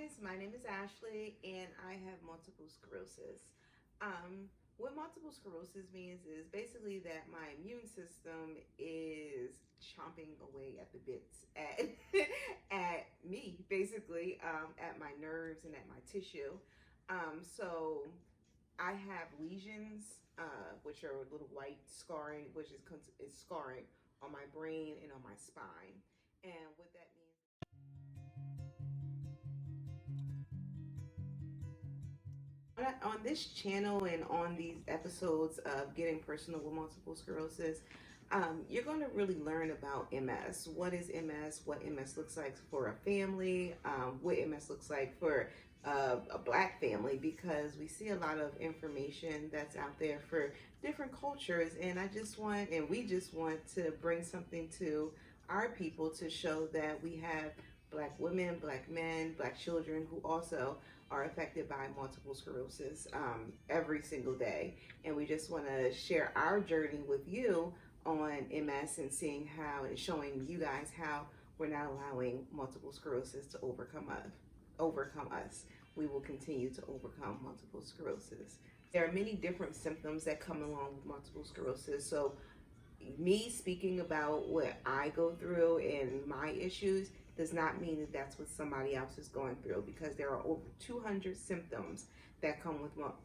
guys, my name is Ashley and I have multiple sclerosis. What multiple sclerosis means is basically that my immune system is chomping away at the bits at at me, basically, at my nerves and at my tissue. So I have lesions, which are little white scarring, which is scarring on my brain and on my spine. And what that means. On this channel and on these episodes of Getting Personal with Multiple Sclerosis, you're going to really learn about MS. What is MS? What MS looks like for a family? What MS looks like for a black family? Because we see a lot of information that's out there for different cultures, and we just want to bring something to our people to show that we have black women, black men, black children who also are affected by multiple sclerosis every single day. And we just want to share our journey with you on MS and seeing how and showing you guys how we're not allowing multiple sclerosis to overcome us. We will continue to overcome multiple sclerosis. There are many different symptoms that come along with multiple sclerosis. So me speaking about what I go through and my issues does not mean that that's what somebody else is going through, because there are over 200 symptoms that come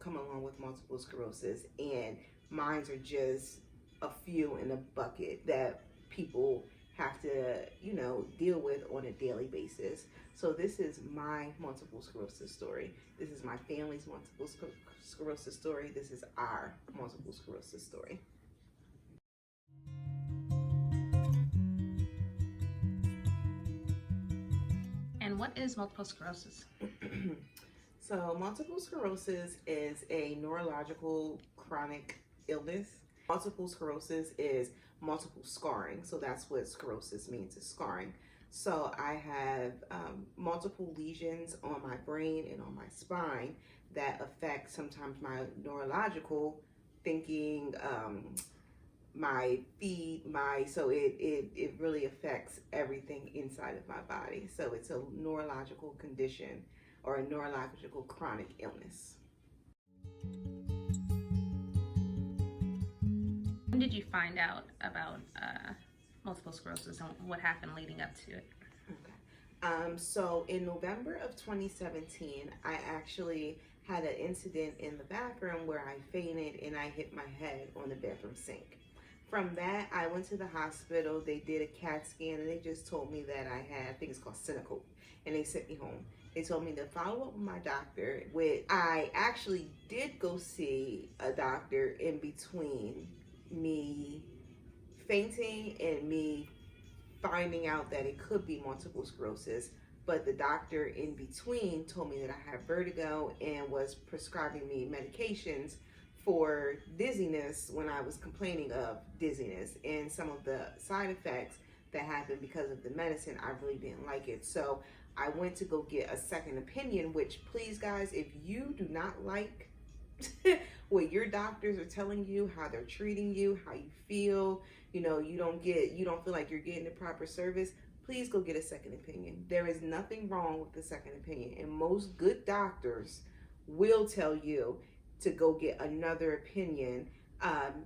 along with multiple sclerosis, and mine are just a few in a bucket that people have to, deal with on a daily basis. So this is my multiple sclerosis story. This is my family's multiple sclerosis story. This is our multiple sclerosis story. And what is multiple sclerosis? So multiple sclerosis is a neurological chronic illness. Multiple sclerosis is multiple scarring. So that's what sclerosis means, is scarring. So I have multiple lesions on my brain and on my spine that affect sometimes my neurological thinking, my feet, so it really affects everything inside of my body. So it's a neurological condition or a neurological chronic illness. When did you find out about multiple sclerosis and what happened leading up to it? Okay. So in November of 2017, I actually had an incident in the bathroom where I fainted and I hit my head on the bathroom sink. From that, I went to the hospital. They did a CAT scan and they just told me that I had, I think it's called cynical, and they sent me home. They told me to follow up with my doctor. I actually did go see a doctor in between me fainting and me finding out that it could be multiple sclerosis. But the doctor in between told me that I had vertigo and was prescribing me medications for dizziness when I was complaining of dizziness, and some of the side effects that happened because of the medicine, I really didn't like it. So I went to go get a second opinion, which, please guys, if you do not like what your doctors are telling you, how they're treating you, how you feel, you don't feel like you're getting the proper service, please go get a second opinion. There is nothing wrong with the second opinion, and most good doctors will tell you to go get another opinion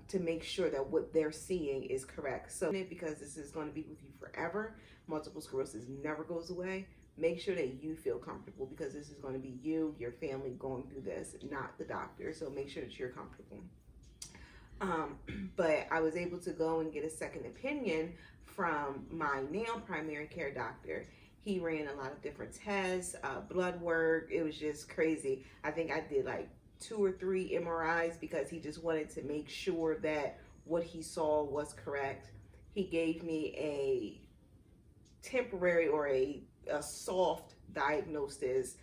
to make sure that what they're seeing is correct. So because this is going to be with you forever, multiple sclerosis never goes away, make sure that you feel comfortable, because this is going to be you, your family going through this, not the doctor. So make sure that you're comfortable. But I was able to go and get a second opinion from my now primary care doctor. He ran a lot of different tests, blood work. It was just crazy. I think I did like 2 or 3 MRIs because he just wanted to make sure that what he saw was correct. He gave me a temporary or a soft diagnosis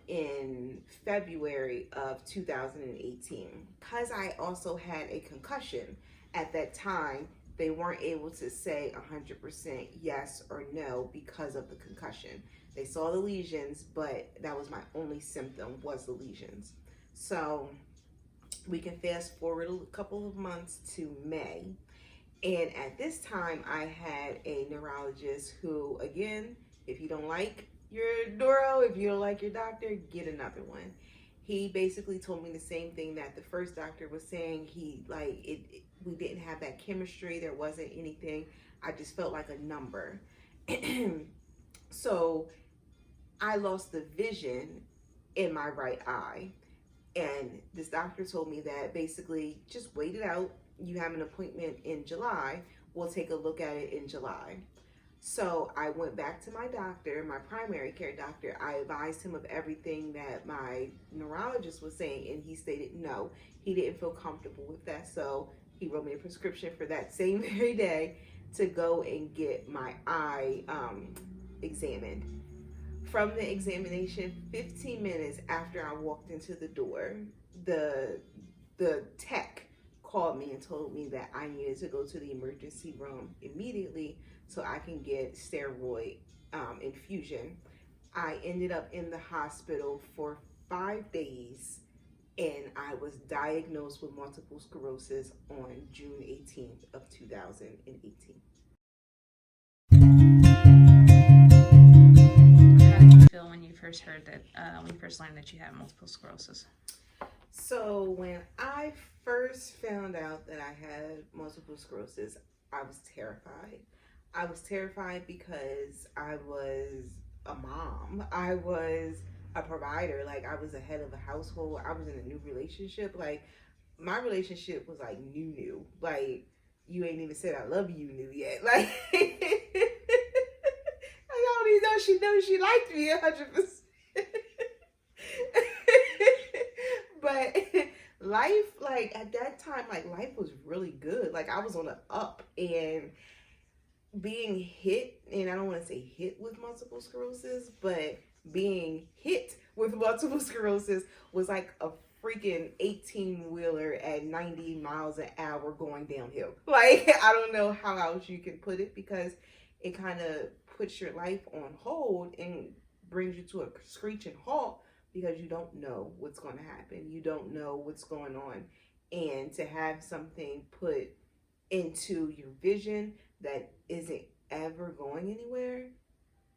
in February of 2018. Because I also had a concussion at that time, they weren't able to say 100% yes or no because of the concussion. They saw the lesions, but that was my only symptom, was the lesions. So we can fast forward a couple of months to May. And at this time, I had a neurologist who, again, if you don't like your neuro. If you don't like your doctor, get another one. He basically told me the same thing that the first doctor was saying. He like we didn't have that chemistry. There wasn't anything. I just felt like a number. So I lost the vision in my right eye. And this doctor told me that basically just wait it out. You have an appointment in July. We'll take a look at it in July. So I went back to my doctor, my primary care doctor. I advised him of everything that my neurologist was saying, and he stated no, he didn't feel comfortable with that. So he wrote me a prescription for that same very day to go and get my eye examined. From the examination, 15 minutes after I walked into the door, the tech called me and told me that I needed to go to the emergency room immediately so I can get steroid infusion. I ended up in the hospital for 5 days, and I was diagnosed with multiple sclerosis on June 18th of 2018. How did you feel when you first heard that, when you first learned that you had multiple sclerosis? So when I first found out that I had multiple sclerosis, I was terrified. I was terrified because I was a mom. I was a provider. Like, I was the head of a household. I was in a new relationship. Like, my relationship was like new. Like, you ain't even said I love you new yet. Like, I don't even know she knows she liked me 100%. But life, like at that time, like life was really good. Like, I was on the up, and being hit, and I don't want to say hit with multiple sclerosis, but being hit with multiple sclerosis was like a freaking 18-wheeler at 90 miles an hour going downhill. Like, I don't know how else you can put it, because it kind of puts your life on hold and brings you to a screeching halt, because you don't know what's going to happen. You don't know what's going on. And to have something put into your vision that isn't ever going anywhere,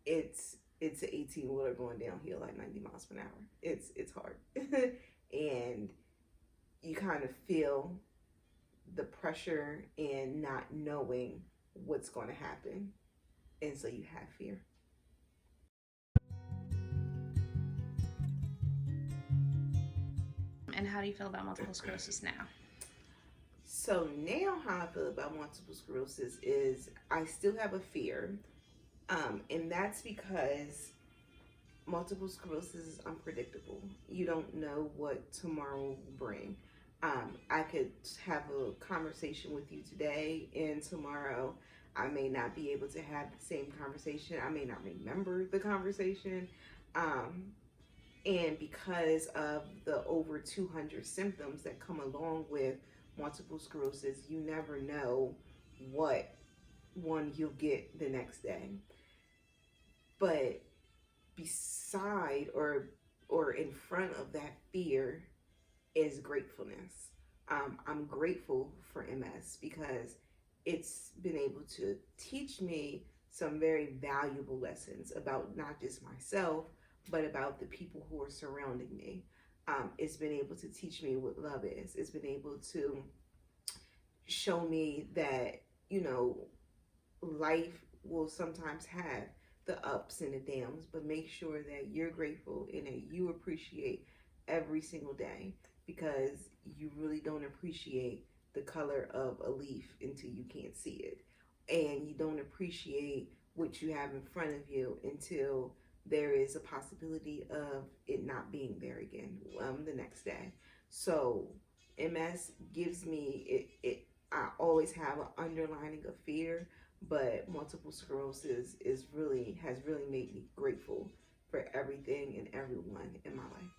it's an 18-wheeler going downhill at 90 miles per hour. It's hard. And you kind of feel the pressure and not knowing what's going to happen. And so you have fear. And how do you feel about multiple sclerosis now? So now how I feel about multiple sclerosis is I still have a fear. And that's because multiple sclerosis is unpredictable. You don't know what tomorrow will bring. I could have a conversation with you today, and tomorrow I may not be able to have the same conversation. I may not remember the conversation. And because of the over 200 symptoms that come along with multiple sclerosis, you never know what one you'll get the next day. But beside or in front of that fear is gratefulness. I'm grateful for MS because it's been able to teach me some very valuable lessons about not just myself, but about the people who are surrounding me. It's been able to teach me what love is. It's been able to show me that, life will sometimes have the ups and the downs, but make sure that you're grateful and that you appreciate every single day, because you really don't appreciate the color of a leaf until you can't see it. And you don't appreciate what you have in front of you until there is a possibility of it not being there again the next day. So MS gives me it. I always have an underlining of fear, but multiple sclerosis has really made me grateful for everything and everyone in my life.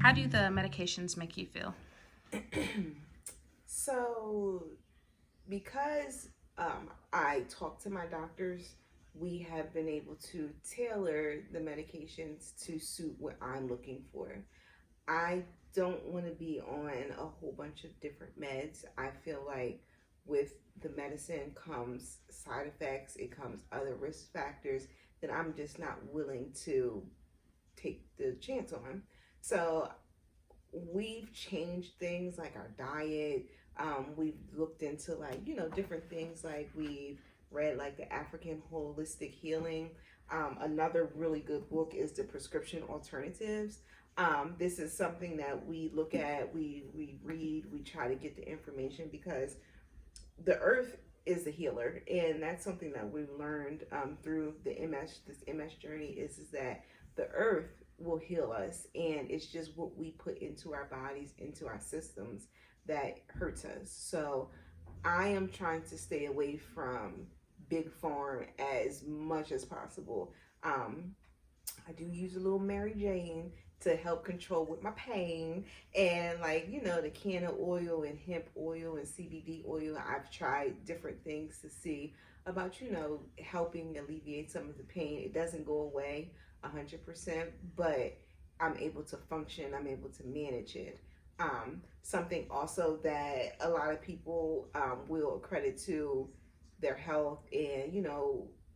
How do the medications make you feel? So, because I talk to my doctors, we have been able to tailor the medications to suit what I'm looking for. I don't want to be on a whole bunch of different meds. I feel like with the medicine comes side effects, it comes other risk factors that I'm just not willing to take the chance on. So we've changed things like our diet. We've looked into like, different things, like we've read like the African holistic healing. Another really good book is the prescription alternatives. This is something that we look at, we read, we try to get the information, because the earth is the healer, and that's something that we've learned through the MS journey is that the earth will heal us, and it's just what we put into our bodies, into our systems, that hurts us. So I am trying to stay away from big farm as much as possible. I do use a little Mary Jane to help control with my pain, and like, the canna oil and hemp oil and CBD oil. I've tried different things to see about, helping alleviate some of the pain. It doesn't go away 100%, but I'm able to function, I'm able to manage it. Something also that a lot of people will accredit to their health and,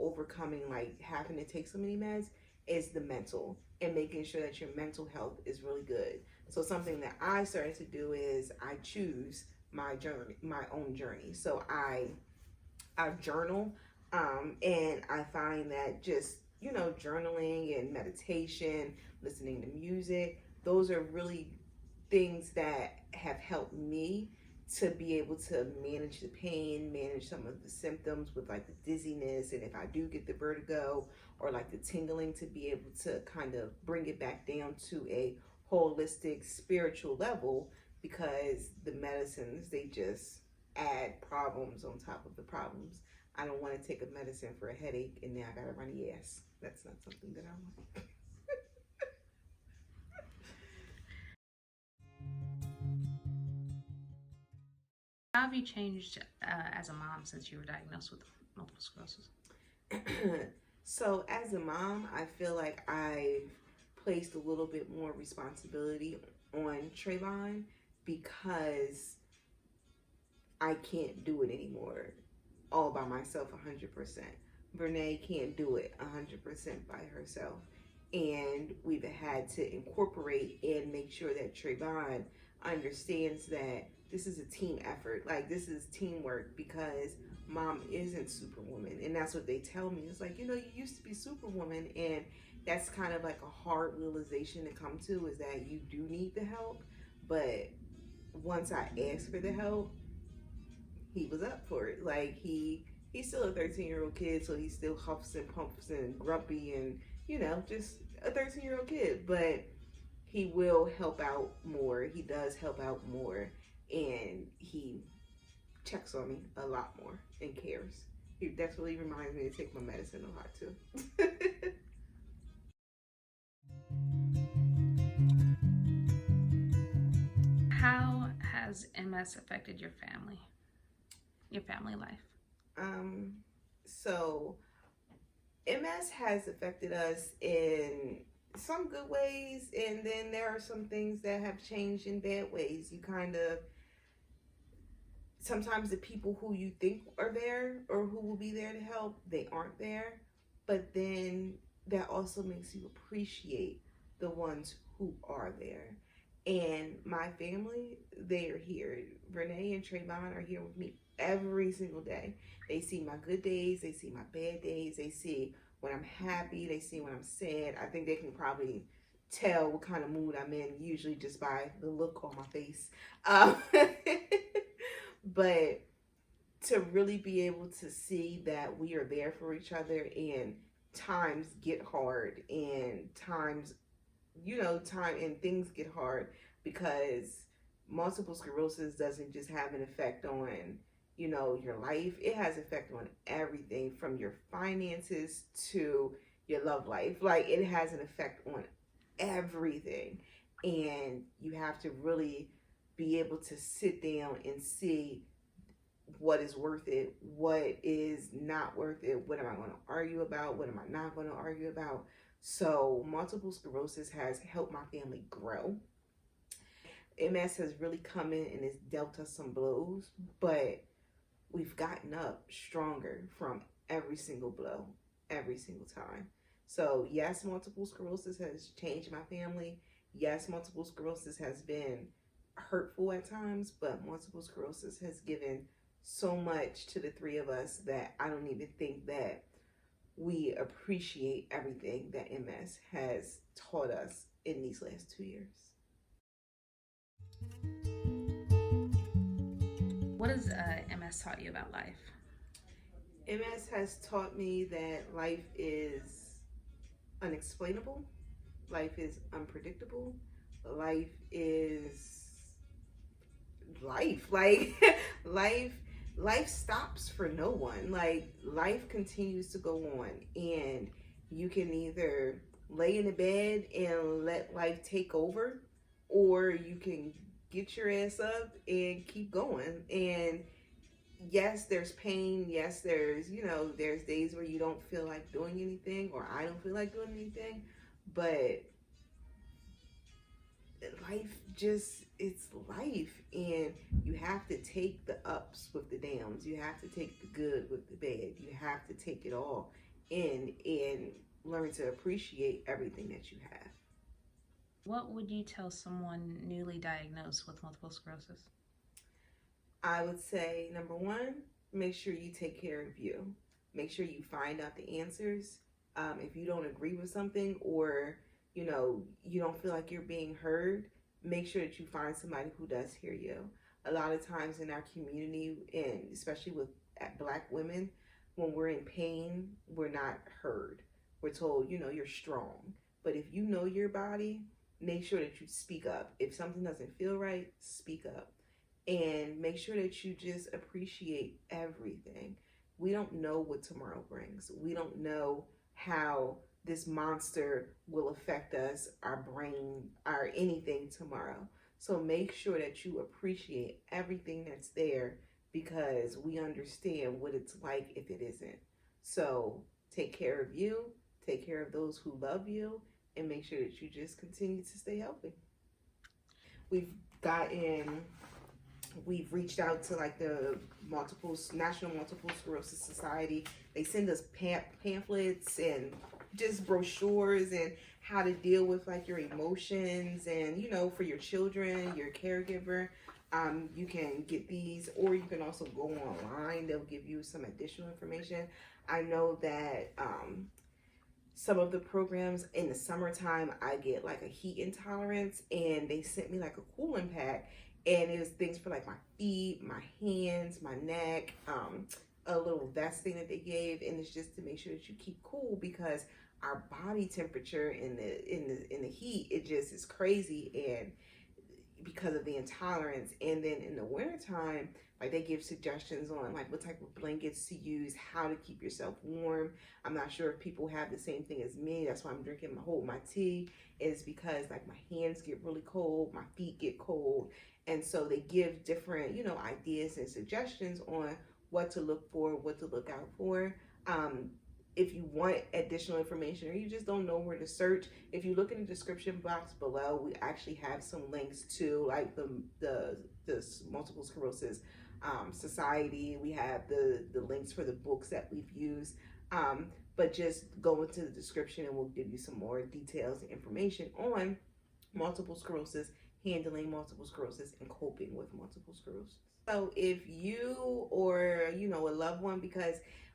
overcoming like having to take so many meds, is the mental, and making sure that your mental health is really good. So something that I started to do is I choose my journey, my own journey. So I journal, and I find that just, journaling and meditation, listening to music, those are really things that have helped me to be able to manage the pain, manage some of the symptoms with like the dizziness, and if I do get the vertigo or like the tingling, to be able to kind of bring it back down to a holistic spiritual level, because the medicines, they just add problems on top of the problems. I don't want to take a medicine for a headache and now I got a runny ass. That's not something that I want. How have you changed as a mom since you were diagnosed with multiple sclerosis? So as a mom, I feel like I've placed a little bit more responsibility on Trayvon, because I can't do it anymore all by myself 100%. Brene can't do it 100% by herself. And we've had to incorporate and make sure that Trayvon understands that this is a team effort. Like, this is teamwork, because mom isn't Superwoman. And that's what they tell me. It's like, you used to be Superwoman. And that's kind of like a hard realization to come to, is that you do need the help. But once I asked for the help, he was up for it. Like, he's still a 13-year-old kid, so he still huffs and pumps and grumpy and, just a 13-year-old kid. But he will help out more. He does help out more, and he checks on me a lot more and cares. He definitely reminds me to take my medicine a lot too. How has MS affected your family life? um, so MS has affected us in some good ways, and then there are some things that have changed in bad ways. You kind of, sometimes the people who you think are there or who will be there to help, they aren't there. But then that also makes you appreciate the ones who are there. And my family, they are here. Renee and Trayvon are here with me every single day. They see my good days, they see my bad days, they see when I'm happy, they see when I'm sad. I think they can probably tell what kind of mood I'm in, usually just by the look on my face. But to really be able to see that we are there for each other, and times get hard, and times, time and things get hard, because multiple sclerosis doesn't just have an effect on, your life. It has effect on everything from your finances to your love life. Like, it has an effect on everything. And you have to really be able to sit down and see what is worth it, what is not worth it, what am I going to argue about, what am I not going to argue about. So multiple sclerosis has helped my family grow. MS has really come in and it's dealt us some blows, but we've gotten up stronger from every single blow, every single time. So, yes, multiple sclerosis has changed my family. Yes, multiple sclerosis has been hurtful at times, but multiple sclerosis has given so much to the three of us that I don't even think that we appreciate everything that MS has taught us in these last 2 years. What has MS taught you about life? MS has taught me that life is unexplainable, life is unpredictable, life is life. Like life life stops for no one. Like life continues to go on, and you can either lay in the bed and let life take over, or you can get your ass up and keep going. And yes, there's pain. Yes, there's days where you don't feel like doing anything, or I don't feel like doing anything, but life just, it's life, and you have to take the ups with the downs, you have to take the good with the bad, you have to take it all in and learn to appreciate everything that you have. What would you tell someone newly diagnosed with multiple sclerosis? I would say, number one, make sure you take care of you. Make sure you find out the answers. If you don't agree with something, or you don't feel like you're being heard, make sure that you find somebody who does hear you. A lot of times in our community, and especially with Black women, when we're in pain, we're not heard. We're told, you're strong. But if you know your body, make sure that you speak up. If something doesn't feel right, speak up. And make sure that you just appreciate everything. We don't know what tomorrow brings. We don't know how this monster will affect us, our brain, our anything tomorrow. So make sure that you appreciate everything that's there, because we understand what it's like if it isn't. So take care of you, take care of those who love you, and make sure that you just continue to stay healthy. We've reached out to like the National Multiple Sclerosis Society. They send us pamphlets and just brochures and how to deal with like your emotions, and for your children, your caregiver. You can get these, or you can also go online. They'll give you some additional information. I know that some of the programs in the summertime, I get like a heat intolerance, and they sent me like a cooling pack, and it was things for like my feet, my hands, my neck, a little vest thing that they gave, and it's just to make sure that you keep cool, because our body temperature in the heat, it just is crazy, and because of the intolerance. And then in the wintertime, like they give suggestions on like what type of blankets to use, how to keep yourself warm. I'm not sure if people have the same thing as me. That's why I'm drinking my tea, is because like my hands get really cold, my feet get cold. And so they give different, ideas and suggestions on what to look for, what to look out for. If you want additional information, or you just don't know where to search, if you look in the description box below, we actually have some links to like the Multiple Sclerosis Society. We have the links for the books that we've used. But just go into the description and we'll give you some more details and information on multiple sclerosis, handling multiple sclerosis, and coping with multiple sclerosis. So if you, or a loved one,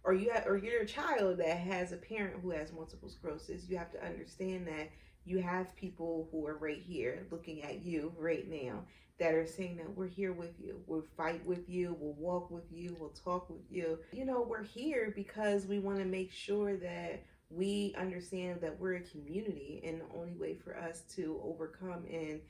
or you're a child that has a parent who has multiple sclerosis, you have to understand that you have people who are right here looking at you right now that are saying that we're here with you, we'll fight with you, we'll walk with you, we'll talk with you. We're here because we want to make sure that we understand that we're a community, and the only way for us to overcome and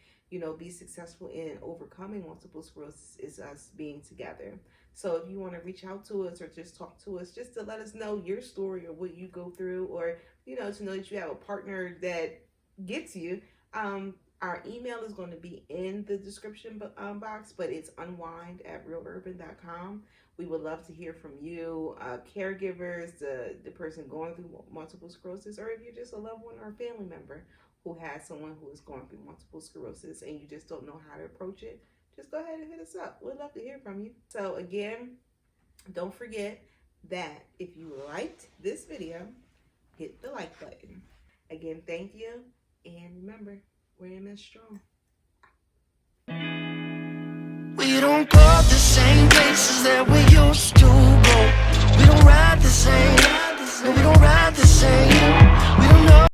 be successful in overcoming multiple sclerosis is us being together. So if you want to reach out to us or just talk to us, just to let us know your story or what you go through, or to know that you have a partner that gets you, our email is going to be in the description box, but it's unwind@realurban.com. We would love to hear from you, caregivers, the person going through multiple sclerosis, or if you're just a loved one or a family member who has someone who is going through multiple sclerosis and you just don't know how to approach it, just go ahead and hit us up. We'd love to hear from you. So again, Don't forget that if you liked this video, hit the like button. Again, thank you. And remember, we're MS strong. We don't go the same places that we used to.